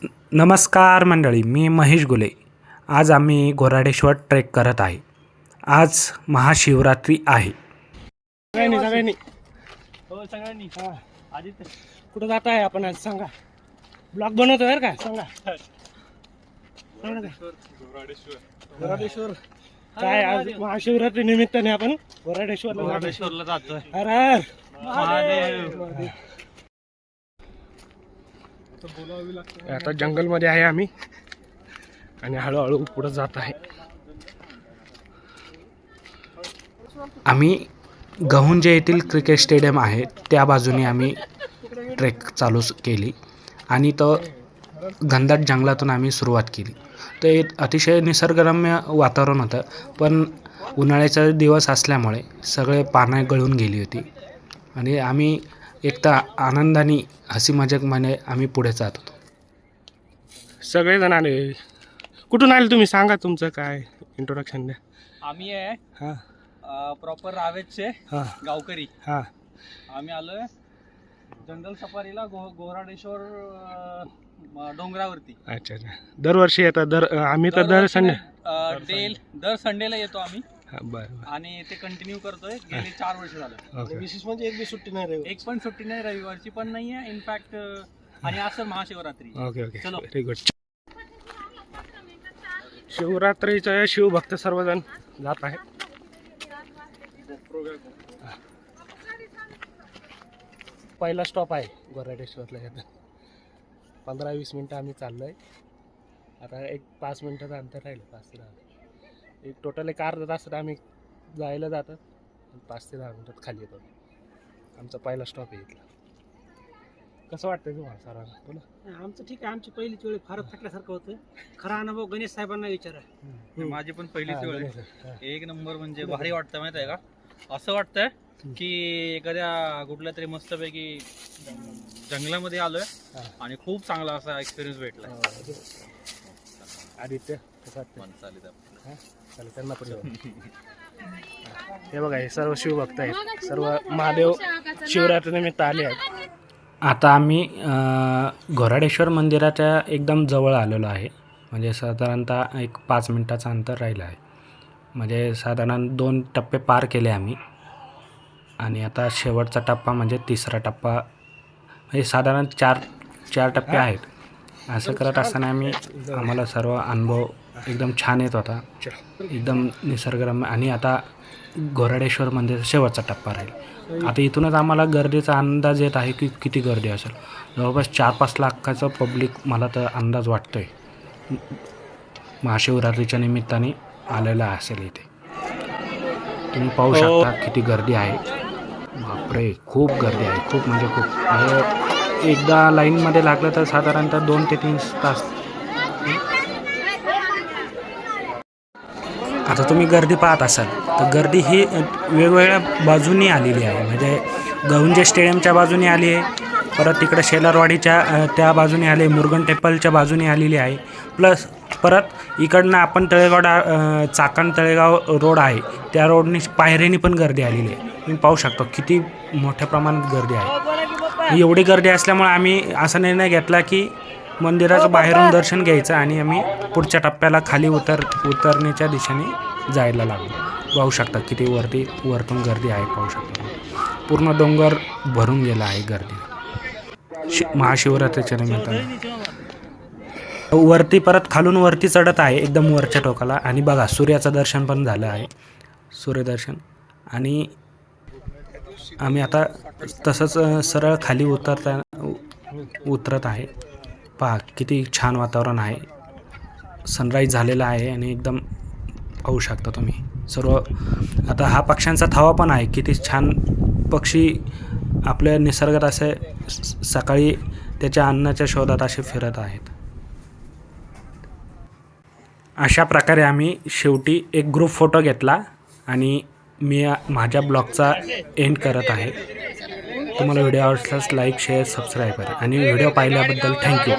नमस्कार मंडळी, मी महेश गुले. आज आम्ही घोराडेश्वर ट्रेक करत आहे. आज महाशिवरात्री आहे. सगळ्यांनी आदित्य कुठं जात आहे आपण आज सांगा. ब्लॉग बनवतोय का सांगा. घोराडेश्वर काय आज महाशिवरात्री निमित्ताने आपण घोराडेश्वरला जातोय. अरे महादेव. आता जंगलमध्ये आहे आम्ही आणि हळूहळू पुढे जात आहे. आम्ही गहुंजे येथील क्रिकेट स्टेडियम आहे त्या बाजूने आम्ही ट्रेक चालू केली आणि तो घनदाट जंगलातून आम्ही सुरुवात केली. ते अतिशय निसर्गरम्य वातावरण होतं, पण उन्हाळ्याचा दिवस असल्यामुळे सगळे पानं गळून गेली होती आणि आम्ही एकदा आनंदाने हसी मजाकमध्ये आम्ही पुढे जात होतो. सगळेजण आले. कुठून आले तुम्ही सांगा तुमचं काय इंट्रोडक्शन द्या. आम्ही आहे प्रॉपर रावेतचे गावकरी. आम्ही आलोय जंगल सफारीला घोराडेश्वर डोंगरावरती. अच्छा. दरवर्षी येतात. आम्ही तर दर संडेला येतो आम्ही. बरं. आणि ते कंटिन्यू करतोय गेले 4 वर्ष झालं. विशेष म्हणजे एक सुट्टी नाही, एक पण सुट्टी नाही, रविवारची पण नाहीये इनफॅक्ट. आणि असं महाशिवरात्री. ओके चलो व्हेरी गुड. शिवरात्रीच्या शिवभक्त सर्वजण जात आहे. पहिला स्टॉप आहे घोराडेश्वरला. येतात 15-20 मिनटं आम्ही चाललोय. आता एक 5 मिनटाचं अंतर राहिलं. 5 ते 10 एक टोटल एक अर्धा तासात आम्ही जायला जातात. 5 ते 10 मिनटात खाली येतो. आमचा पहिला स्टॉप आहे इथला. कसं वाटतंय तुम्हाला सरांना? बोला. आमचं ठीक आहे. आमची पहिलीच वेळ फारच थकल्यासारखं होतं. खरा अनुभव गणेश साहेबांना विचारा. माझी पण पहिलीच वेळ आहे. एक नंबर म्हणजे भारी वाटतं माहिती आहे का. असं वाटतंय की एखाद्या कुठल्या तरी मस्तपैकी जंगलामध्ये आलोय आणि खूप चांगला असा एक्सपिरियन्स भेटला. आदित्य त्यांना पण हे बघा, हे सर्व शिवभक्त आहेत. सर्व महादेव शिवरात्री निमित्त आले आहेत. आता आम्ही घोराडेश्वर मंदिराच्या एकदम जवळ आलेलो आहे. म्हणजे साधारणतः एक 5 मिनटाचं अंतर राहिलं आहे. म्हणजे साधारण 2 टप्पे पार केले आम्ही आणि आता शेवटचा टप्पा म्हणजे 3रा टप्पा. म्हणजे साधारण 4 टप्पे आहेत. असं करत असताना आम्हाला सर्व अनुभव एकदम छान येत होता, एकदम निसर्गरम्य. आणि आता घोराडेश्वर मंदिराचा शेवटचा टप्पा राहील. आता इथूनच आम्हाला गर्दीचा अंदाज येत आहे की किती गर्दी असेल. जवळपास 4-5 लाखाचं पब्लिक मला तर अंदाज वाटतो आहे महाशिवरात्रीच्या निमित्ताने आलेला असेल. इथे तुम्ही पाहू शकता किती गर्दी आहे. बापरे, खूप गर्दी आहे. खूप म्हणजे खूप. एकदा लाईनमध्ये लागलं तर साधारणतः 2 ते 3 तास. आता तुम्ही गर्दी पाहत असाल तर गर्दी ही वेगवेगळ्या बाजूनी आलेली आहे. म्हणजे गहुंजे स्टेडियमच्या बाजूने आली आहे, परत तिकडे शेलारवाडीच्या त्या बाजूने आले, मुरगन टेम्पलच्या बाजूने आलेली आहे. प्लस परत इकडनं आपण चाकण तळेगाव रोड आहे त्या रोडनी पायऱ्यानी पण गर्दी आलेली आहे. तुम्ही पाहू शकता किती मोठ्या प्रमाणात गर्दी आहे. एवढी गर्दी असल्यामुळे आम्ही असा निर्णय घेतला की मंदिराचं बाहेरून दर्शन घ्यायचं आणि आम्ही पुढच्या टप्प्याला खाली उतरण्याच्या दिशेने जायला लागलो. पाहू शकता किती वरतून गर्दी आहे. पाहू शकता पूर्ण डोंगर भरून गेला आहे गर्दी महाशिवरात्रीच्या निमित्ताने. वरती परत खालून वरती चढत आहे एकदम वरच्या टोकाला. आणि बघा सूर्याचं दर्शन पण झालं आहे, सूर्यदर्शन. आणि आम्ही आता तसंच सरळ खाली उतरत आहे. पहा किती छान वातावरण आहे. सनराईज झालेला आहे आणि एकदम पाहू शकता तुम्ही सर्व. आता हा पक्ष्यांचा थवा पण आहे. किती छान पक्षी आपल्या निसर्गात असे सकाळी त्याच्या अन्नाच्या शोधात असे फिरत आहेत. अशा प्रकारे आम्ही शेवटी एक ग्रुप फोटो घेतला आणि मी माझ्या ब्लॉगचा एंड करत आहे. तुम्हाला व्हिडिओ आवडल्यास लाईक, शेअर, सबस्क्राईब करा आणि व्हिडिओ पाहिल्याबद्दल थँक्यू.